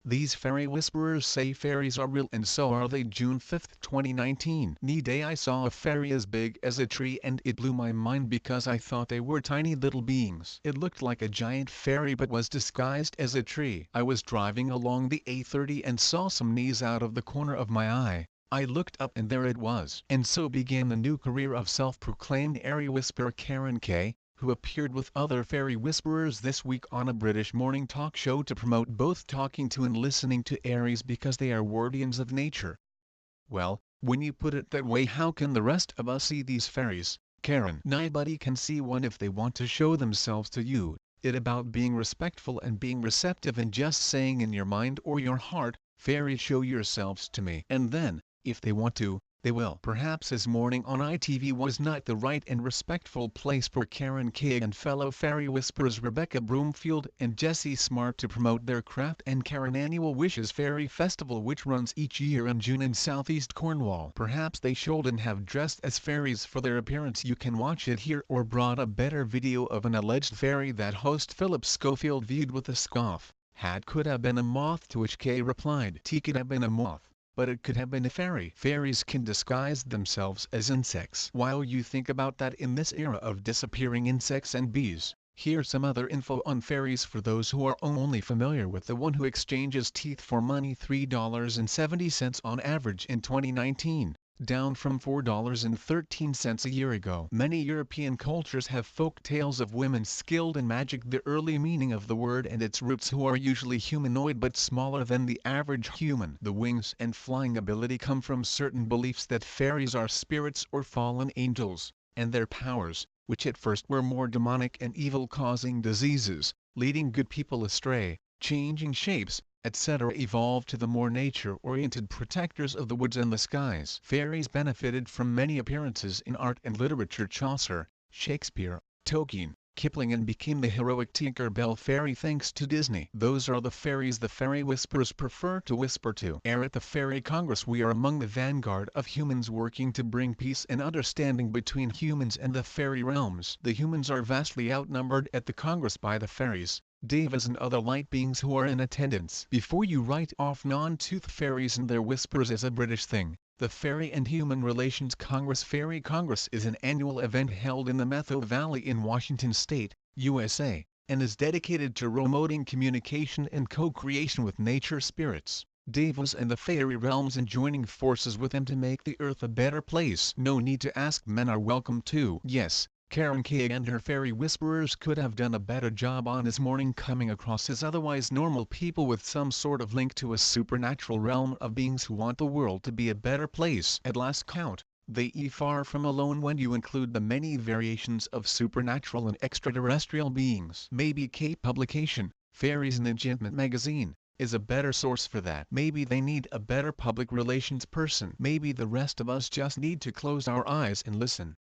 These fairy whisperers say fairies are real, and so are they. June 5, 2019. Day I saw a fairy as big as a tree, and it blew my mind because I thought they were tiny little beings. It looked like a giant fairy but was disguised as a tree. I was driving along the A30 and saw some knees out of the corner of my eye. I looked up and there it was. And so began the new career of self-proclaimed airy whisperer Karen Kay, who appeared with other fairy whisperers this week on a British morning talk show to promote both talking to and listening to Aries because they are guardians of nature. Well, when you put it that way, how can the rest of us see these fairies, Karen? Nobody can see one if they want to show themselves to you. It's about being respectful and being receptive and just saying in your mind or your heart, fairies, show yourselves to me. And then, if they want to, they will. Perhaps this morning on ITV was not the right and respectful place for Karen Kay and fellow fairy whisperers Rebecca Broomfield and Jessie Smart to promote their craft and Karen annual Wishes Fairy Festival, which runs each year in June in southeast Cornwall. Perhaps they shouldn't have dressed as fairies for their appearance. You can watch it here, or brought a better video of an alleged fairy that host Philip Schofield viewed with a scoff. Could have been a moth, to which Kay replied, could have been a moth, but it could have been a fairy. Fairies can disguise themselves as insects. While you think about that in this era of disappearing insects and bees, here's some other info on fairies for those who are only familiar with the one who exchanges teeth for money. $3.70 on average in 2019. Down from $4.13 a year ago. Many European cultures have folk tales of women skilled in magic. The early meaning of the word and its roots, who are usually humanoid but smaller than the average human. The wings and flying ability come from certain beliefs that fairies are spirits or fallen angels, and their powers, which at first were more demonic and evil, causing diseases, leading good people astray, changing shapes, etc., evolved to the more nature-oriented protectors of the woods and the skies. Fairies benefited from many appearances in art and literature. Chaucer, Shakespeare, Tolkien, Kipling, and became the heroic Tinker Bell fairy thanks to Disney. Those are the fairies the fairy whisperers prefer to whisper to. At the Fairy Congress, we are among the vanguard of humans working to bring peace and understanding between humans and the fairy realms. The humans are vastly outnumbered at the Congress by the fairies, devas, and other light beings who are in attendance. Before you write off non-tooth fairies and their whispers as a British thing, the Fairy and Human Relations Congress Fairy Congress is an annual event held in the Methow Valley in Washington State, USA, and is dedicated to promoting communication and co-creation with nature spirits, devas, and the fairy realms, and joining forces with them to make the earth a better place. No need to ask, men are welcome too. Yes, Karen Kay and her fairy whisperers could have done a better job on this morning, coming across as otherwise normal people with some sort of link to a supernatural realm of beings who want the world to be a better place. At last count, they are far from alone when you include the many variations of supernatural and extraterrestrial beings. Maybe Kay publication, Fairies and Enchantment magazine, is a better source for that. Maybe they need a better public relations person. Maybe the rest of us just need to close our eyes and listen.